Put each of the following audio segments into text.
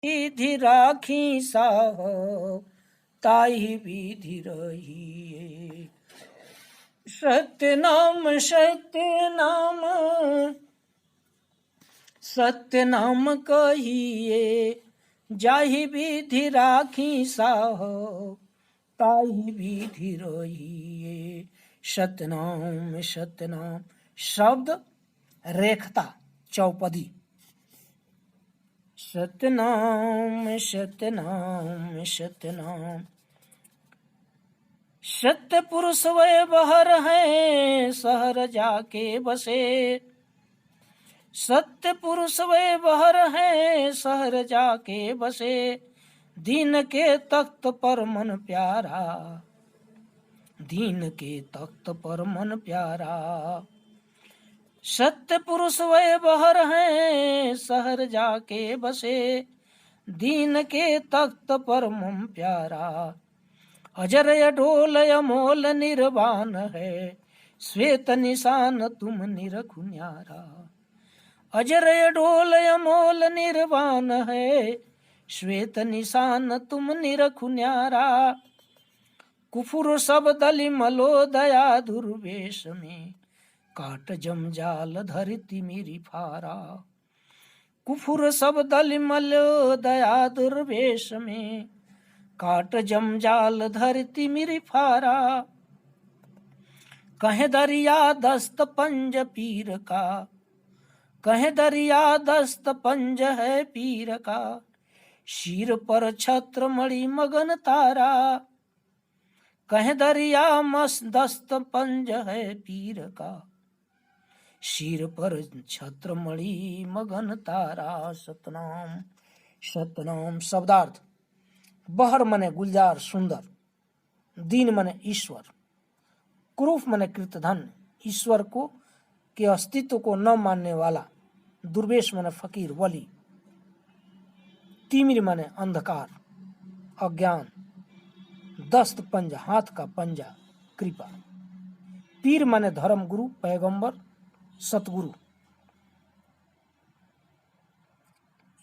विधि राखी साहो ताहि विधि रहिए। सत्य नाम सत्य नाम सत्य नाम कहिए, जाहि विधि राखी साहो ताहि विधि रहिए। सत्यनाम सत्यनाम शब्द रेखता चौपदी। सत्यनाम सत्यनाम सत्यनाम सत्य पुरुष वै बहर है शहर जाके बसे। सत्य पुरुष वै बहर है शहर जाके बसे। दीन के तख्त पर मन प्यारा, दीन के तख्त पर मन प्यारा। सत्य पुरुष वै बहर है शहर जाके बसे। दीन के तख्त पर मन प्यारा। अजर अडोल अमोल निर्वाण है, श्वेत निशान तुम निरखु न्यारा। अजर अडोल अमोल निर्वाण है, श्वेत निशान तुम निरखु न्यारा। कुफुर सब दलि मलो दया दुर्वेश में, काट जमजाल धरती मेरी फारा। कुफुर सब दलि मलो दया दुर्वेश में, काट जमजाल धरती मेरी फारा। कहे दरिया दस्त पंज पीर का, कहे दरिया दस्त पंज है पीर का। शीर पर छत्र मणि मगन तारा, कहे दरिया मस दस्त पंज है पीर का। शीर पर छत्र मणि मगन तारा। सतनाम सतनाम शब्दार्थ। बहर मने गुलजार सुंदर, दीन मने ईश्वर, क्रूफ मने कृतधन ईश्वर को के अस्तित्व को न मानने वाला, दुर्वेश मने फकीर वली, तिमिर मने अंधकार अज्ञान, दस्त पंज हाथ का पंजा कृपा, पीर मने धर्म गुरु पैगंबर सतगुरु।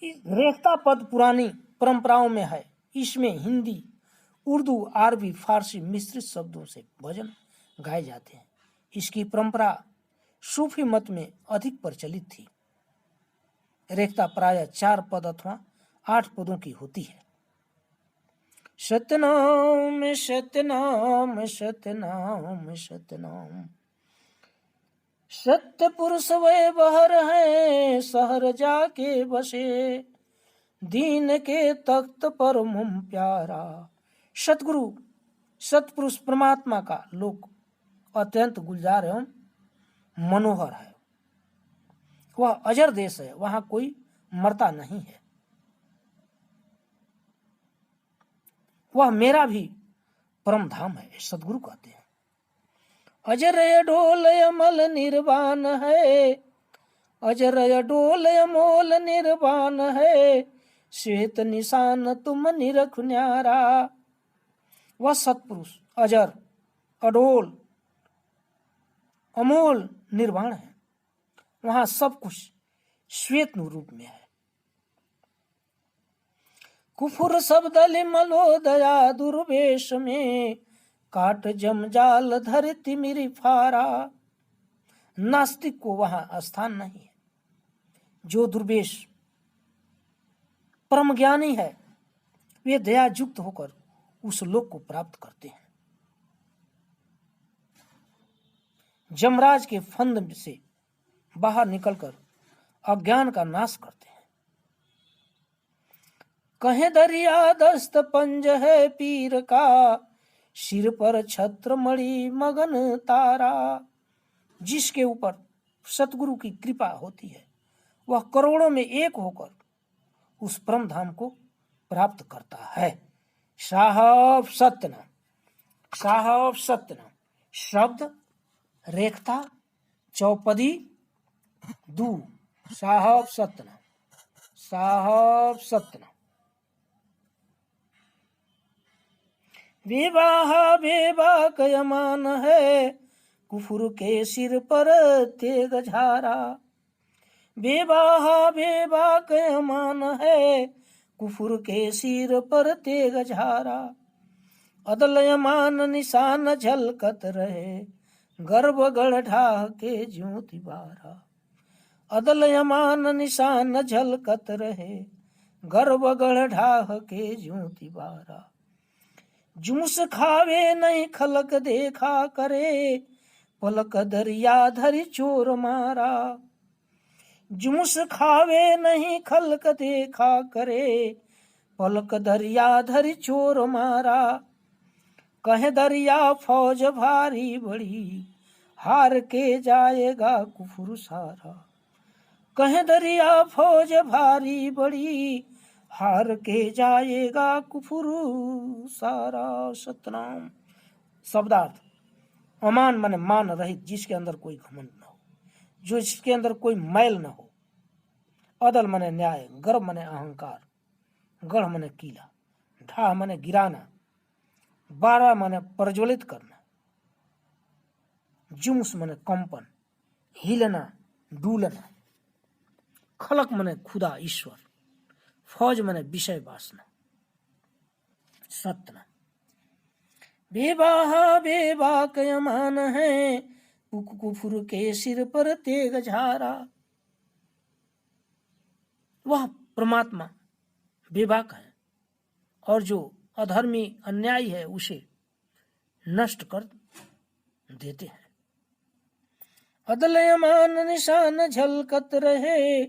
रेखता पद पुरानी परंपराओं में है। इसमें हिंदी, उर्दू, अरबी, फारसी मिश्रित शब्दों से भजन गाए जाते हैं। इसकी परंपरा सूफी मत में अधिक प्रचलित थी। रेखता प्रायः 4 पद अथवा 8 पदों की होती है। सत्यनाम सत्यनाम सत्यनाम सत्यनाम सत्य पुरुष वै बहर है शहर जाके बसे। दीन के तख्त पर मुम प्यारा। सतगुरु सतपुरुष परमात्मा का लोक अत्यंत गुलजार एवं मनोहर है। वह अजर देश है, वहां कोई मरता नहीं है। वह मेरा भी परम धाम है, सतगुरु कहते हैं। अजर अडोल अमल निर्वाण है, अजर अडोल अमोल निर्वाण है। श्वेत निशान तुम निरखु न्यारा। वह सतपुरुष अजर अडोल अमोल निर्वाण है, वहां सब कुछ श्वेत रूप में है। कुफुर सब दलि मलो दया दुर्वेश में, काट जमजाल धरती मेरी फारा। नास्तिक को वहां स्थान नहीं है। जो दुर्वेश परम ज्ञानी है, वे दया युक्त होकर उस लोक को प्राप्त करते हैं। जमराज के फंद से बाहर निकलकर अज्ञान का नाश करते हैं। कहे दरिया दस्त पंज है पीर का, सिर पर छत्र मणि मगन तारा। जिसके ऊपर सतगुरु की कृपा होती है, वह करोड़ों में एक होकर उस परम धाम को प्राप्त करता है। साहब सत्यनाम, साहब सत्यनाम शब्द रेखता चौपदी दू। साहब सत्यनाम, साहब सत्यनाम। विवाह बेबा कयमान है, कुफुर के सिर पर तेग झारा। बेवाह बेबा कयमान है, कुफुर के सिर पर तेग झारा। अदल यमान निशान झलकत रहे, गर्भ गढ़ ढाह के ज्योति बारा। अदल यमान निशान झलकत रहे, गर्भ गढ़ ढाह के ज्योति बारा। जुमस खावे नहीं खलक देखा करे, पलक दरिया धरि चोर मारा। जुमस खावे नहीं खलक देखा करे, पलक दरिया धरि चोर मारा। कहे दरिया फौज भारी बड़ी, हार के जाएगा कुफुर सारा। कहे दरिया फौज भारी बड़ी, हार के जाएगा कुफुर सारा। सतनाम। शब्दार्थ। अमान माने मान रहित, जिसके अंदर कोई घमंड न हो, जो जिसके अंदर कोई मैल न हो। अदल माने न्याय, गर्व माने अहंकार, गढ़ माने किला, ढाह माने गिराना, बारा माने प्रज्वलित करना, जुम्स माने कंपन, हिलना डूलना, खलक माने खुदा ईश्वर, फौज माने विषय वासना। सतना। बेबाहा बेबाक यमान है, कुफुर के सिर पर तेग झारा। वह परमात्मा बेबाक है और जो अधर्मी अन्यायी है उसे नष्ट कर देते हैं। अदल यमान निशान झलकत रहे,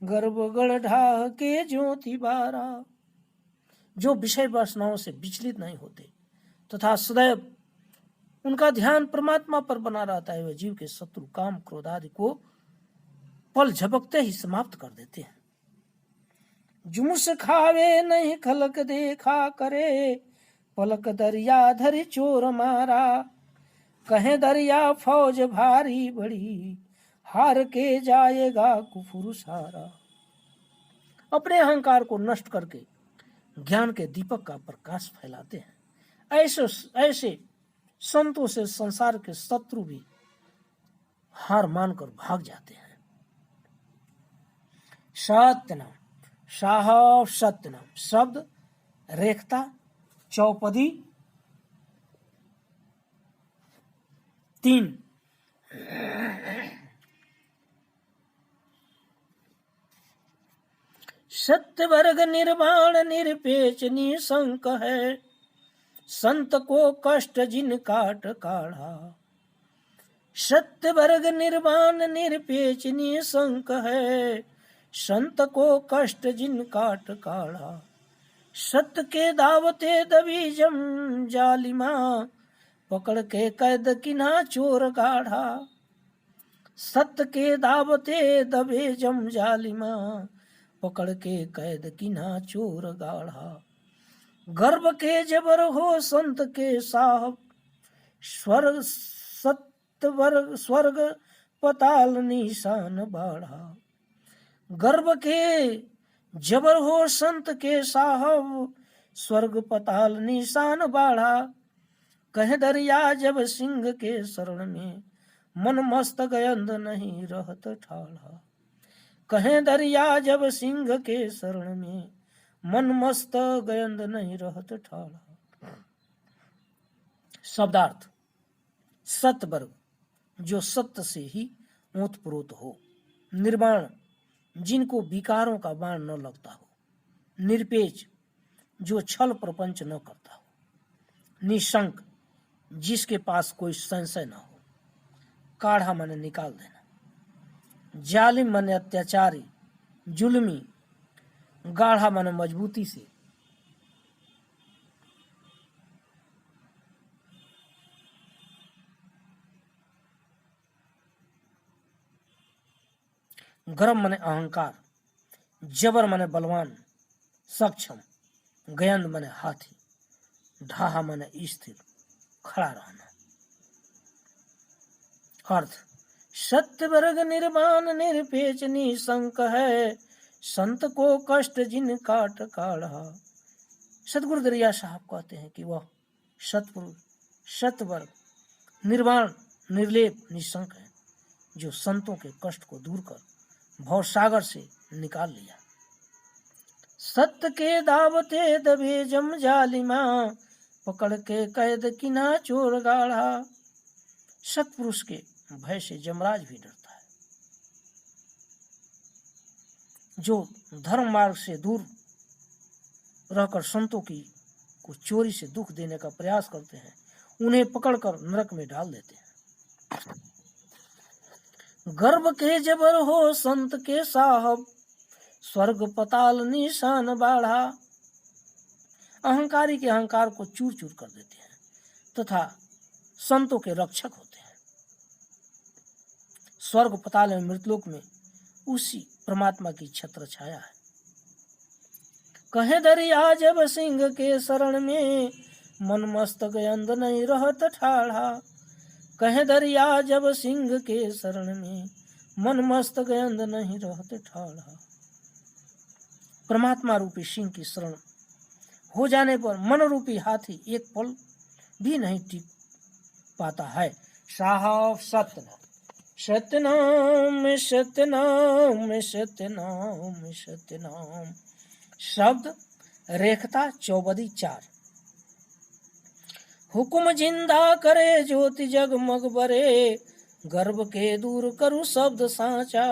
गर्भ गढ़ ढाह के ज्योति बारा। जो विषय वासनाओं से विचलित नहीं होते तथा सदैव उनका ध्यान परमात्मा पर बना रहता है, वह जीव के शत्रु काम क्रोध आदि को पल झपकते ही समाप्त कर देते हैं। जुमुस खावे नहीं खलक देखा करे, पलक दरिया धरि चोर मारा। कहे दरिया फौज भारी बड़ी, हार के जाएगा कुफुर सारा। अपने अहंकार को नष्ट करके ज्ञान के दीपक का प्रकाश फैलाते हैं। ऐसे संतों से संसार के शत्रु भी हार मानकर भाग जाते हैं। सत्यनाम। साहब सत्यनाम शब्द रेखता चौपदी 3। सत्य वर्ग निर्वाण निरपेक्ष निशंक है, संत को कष्ट जिन काट काढ़ा। सत्य वर्ग निर्वाण निरपेक्ष निशंक है, संत को कष्ट जिन काट काढ़ा। सत्य के दावते दबी जम जालिमा, पकड़ के कैद किना चोर गाढ़ा। सत्य के दावते दबे जम जालिमा, पकड़ के कैद किना चोर गाढ़ा। गर्भ के जबर हो संत के साहब, स्वर्ग सत्य स्वर्ग पताल निशान बाढ़ा। गर्भ के जबर हो संत के साहब, स्वर्ग पताल निशान बाढ़ा। कहे दरिया जब सिंह के शरण में, मन मस्त गयंद नहीं रहत ठाढ़ा। कहे दरिया जब सिंह के शरण में, मन मस्त गयंद नहीं रहत ठाढ़ा। शब्दार्थ। सत्य वर्ग, जो सत्य से ही ओतप्रोत हो। निर्वाण, जिनको विकारों का बाण न लगता हो। निरपेक्ष, जो छल प्रपंच न करता हो। निशंक, जिसके पास कोई संशय न हो। काढ़ा माने निकाल देना। जालिम माने अत्याचारी जुल्मी। गाढ़ा माने मजबूती से। गर्म माने अहंकार। जबर माने बलवान सक्षम। गयंद माने हाथी। ढाहा माने स्थिर खड़ा रहना। अर्थ। सत्य वर्ग निर्वाण निरपेक्ष निशंक है, संत को कष्ट जिन काट काढ़ा। सतगुरु दरिया साहब कहते हैं कि वह सतपुरुष सत्य वर्ग निर्वाण निर्लेप निशंक है, जो संतों के कष्ट को दूर कर भवसागर से निकाल लिया। सत्य के दावते दबे जम जालिमा, पकड़ के कैद किना चोर गाढ़ा। सत्पुरुष के भय से जमराज भी डरता है। जो धर्म मार्ग से दूर रहकर संतों की को चोरी से दुख देने का प्रयास करते हैं, उन्हें पकड़कर नरक में डाल देते हैं। गर्भ के जबर हो संत के साहब, स्वर्ग पताल निशान बाढ़ा। अहंकारी के अहंकार को चूर चूर कर देते हैं तथा संतों के रक्षक होते हैं। स्वर्ग पताल में मृतलोक में उसी परमात्मा की छत्र छाया है। कहे दरिया जब सिंह के शरण में, मन मस्तक अंध नहीं रहत ठाढ़ा। कहे दरिया जब सिंह के शरण में, मन मस्तक अंध नहीं रहत ठाढ़ा। परमात्मा रूपी सिंह की शरण हो जाने पर मन रूपी हाथी एक पल भी नहीं टिक पाता है। साहब सत्यनाम सत्यनाम सत्यनाम सत्यनाम सत्यनाम। शब्द रेखता चौबदी 4। हुकुम जिंदा करे ज्योति जगमग बरे, गर्भ के दूर करू शब्द साचा।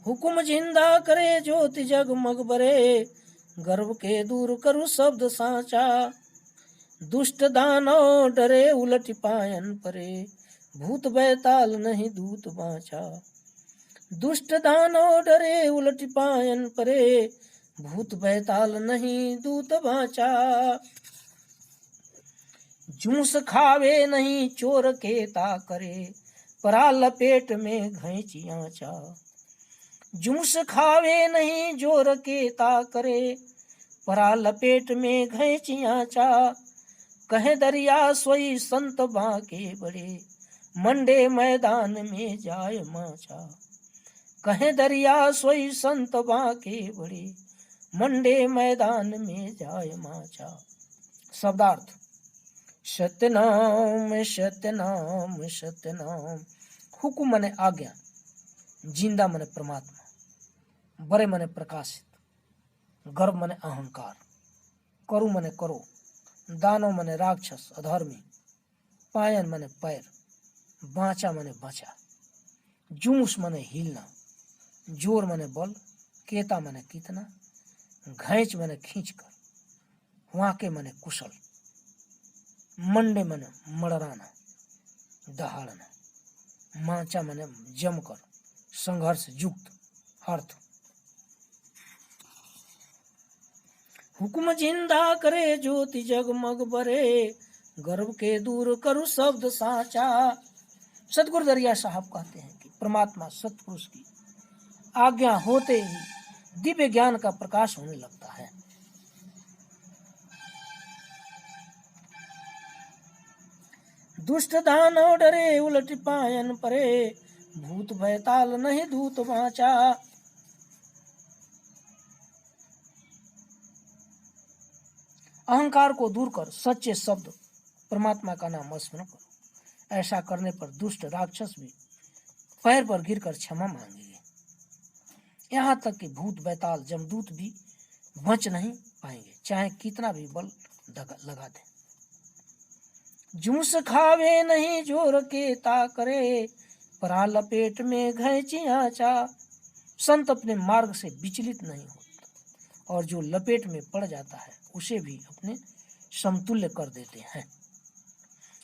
हुकुम जिंदा करे ज्योति जगमग बरे, गर्भ के दूर करू शब्द साचा। दुष्ट दानव डरे उलट पायन परे, भूत बैताल नहीं दूत बाचा। दुष्ट दानव डरे उलट पायन परे, भूत बैताल नहीं दूत बाचा। जूस खावे नहीं चोर केता करे, परा लपेट में घैंची आचा। जूस खावे नहीं जोर केता करे, परा लपेट में घैंची आचा। कहे दरिया सोई संत बांके बड़े, मंडे मैदान में जाय माचा। कहे दरिया सोई संत बांके बड़े, मंडे मैदान में जाय माचा। शब्दार्थ सत्यनाम सत्यनाम सत्यनाम। हुकुम मने आज्ञा, जिंदा मने परमात्मा, बड़े मने प्रकाशित, गर्व मने अहंकार, करु मने करो, दानव मने राक्षस अधर्मी, पायन मने पैर, बाचा मने बचा, जूस मने हिलना, जोर मने बल, केता मने कितना, घैंच मने खींचकर, वाके मने कुशल, मंडे मने मड़राना दहाड़ना, माचा मने जमकर संघर्ष युक्त। अर्थ हुकुम जिंदा करे ज्योति जगमग बरे, गर्भ के दूर करू शब्द साचा। सतगुरु दरिया साहब कहते हैं कि परमात्मा सतपुरुष की आज्ञा होते ही दिव्य ज्ञान का प्रकाश होने लगता है। दुष्ट दानव डरे उलट पायन परे, भूत बैताल नहीं दूत बाचा। अहंकार को दूर कर सच्चे शब्द परमात्मा का नाम स्मरण करो। ऐसा करने पर दुष्ट राक्षस भी पैर पर गिरकर क्षमा मांगेंगे। यहाँ तक कि भूत बैताल जमदूत भी बच नहीं पाएंगे, चाहे कितना भी बल लगा दे। जूस खावे नहीं जोर केता करे, परा लपेट में घैंची आचा। संत अपने मार्ग से विचलित नहीं होता और जो लपेट में पड़ जाता है उसे भी अपने समतुल्य कर देते हैं।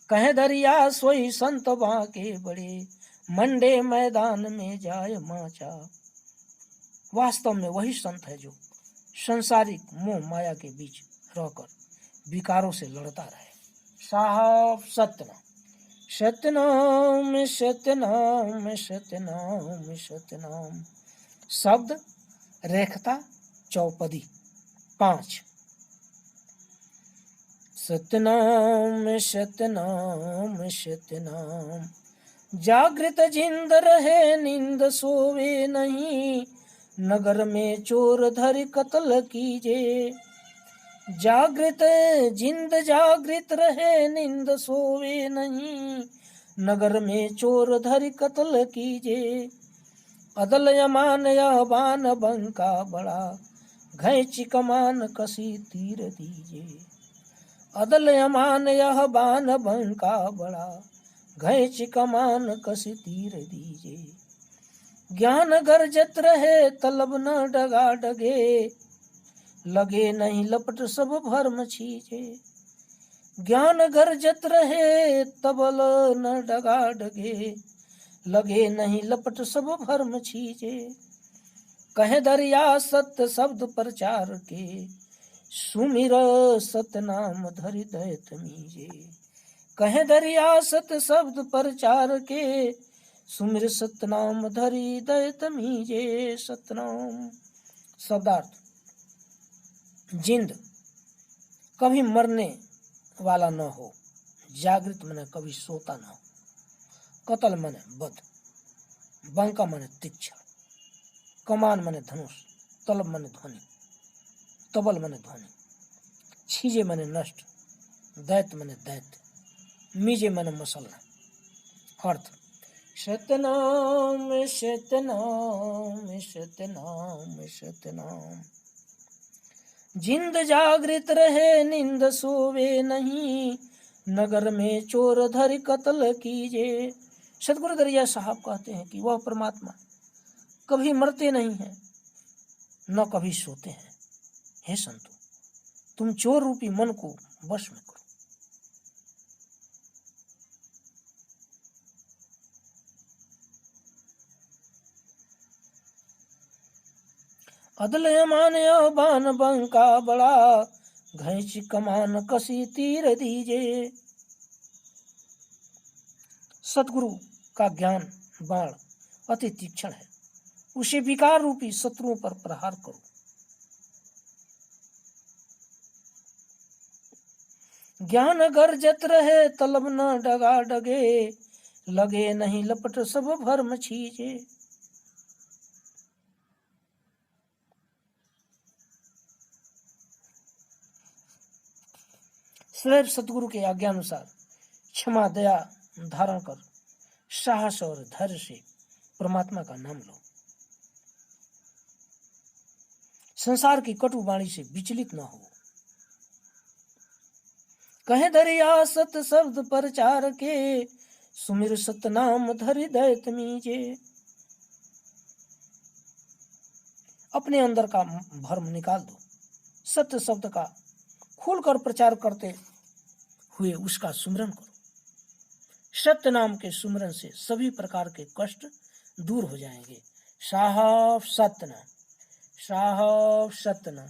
कहे दरिया सोई संत बांके बड़े, मंडे मैदान में जाय माचा। वास्तव में वही संत है जो संसारिक मोह माया के बीच रहकर विकारों से लड़ता रहे। साहब सत्यनाम सत्यनाम सत्यनाम सत्यनाम सत्यनाम। शब्द रेखता चौपदी 5। सत्यनाम सत्यनाम सत्यनाम। जागृत जिंद रहे नींद सोवे नहीं, नगर में चोर धर कत्ल कीजे। जागृत जिंद जागृत रहे नींद सोवे नहीं, नगर में चोर धर कत्ल कीजे। अदल यमान यहबान बंका बड़ा, घैंची कमान कसी तीर दीजे। अदल अमान यह बान बंका बड़ा, घैंची कमान कसी तीर दीजे। ज्ञान गरजत रहे तलब न डगा डगे, लगे नहीं लपट सब भर्म छीजे। ज्ञान गरजत रहे तबल न डगा डगे, लगे नहीं लपट सब भर्म छीजे। कहे दरिया सत्य शब्द प्रचार के, सुमिर सत्य नाम धरि दैत मीजे। कहे दरिया सत्य शब्द प्रचार के, सुमिर सत्य नाम धरि दैत मीजे। सतनाम शब्दार्थ। जिंद कभी मरने वाला न हो, जागृत मने कभी सोता न हो। कतल मने बध, बंका मने तीक्ष्ण, कमान मने धनुष, तलब मने ध्वनि, तबल मने ध्वनि, छीजे मने नष्ट, दैत मने दैत्य, मीजे मने मसलना। अर्थ सतनाम सतनाम सतनाम सतनाम। जिंद जागृत रहे नींद सोवे नहीं, नगर में चोर धरि कत्ल कीजे। सदगुरु दरिया साहब कहते हैं कि वह परमात्मा कभी मरते नहीं हैं, न कभी सोते हैं। हे संतो, तुम चोर रूपी मन को वश में करो। अदल अमान बान बंका बड़ा, घैंची कमान कसी तीर दीजे। सतगुरु का ज्ञान बाण अति तीक्ष्ण है, उसे विकार रूपी शत्रुओं पर प्रहार करो। ज्ञान गरजत रहे तलब न डगा डगे, लगे नहीं लपट सब भर्म छीजे। सदैव सतगुरु के आज्ञानुसार क्षमा दया धारण कर साहस और धैर्य से परमात्मा का नाम लो। संसार की कटु वाणी से विचलित न हो। कहे दरिया सत शब्द प्रचार के, सुमिर सतनाम धरि दैत मीजे। अपने अंदर का भ्रम निकाल दो, सत्य शब्द का खुलकर प्रचार करते हुए उसका सुमिरन करो। सत्य नाम के सुमिरन से सभी प्रकार के कष्ट दूर हो जाएंगे। साहब सतना, साहब सतना,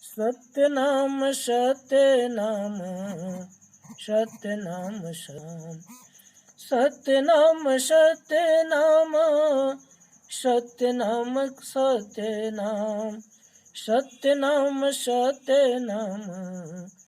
सत्य नाम सत्य नाम, सत्य नाम श्याम, सत्य नाम सत्य नाम, सत्य नाम सत्य नाम, सत्य नाम सत्य नाम,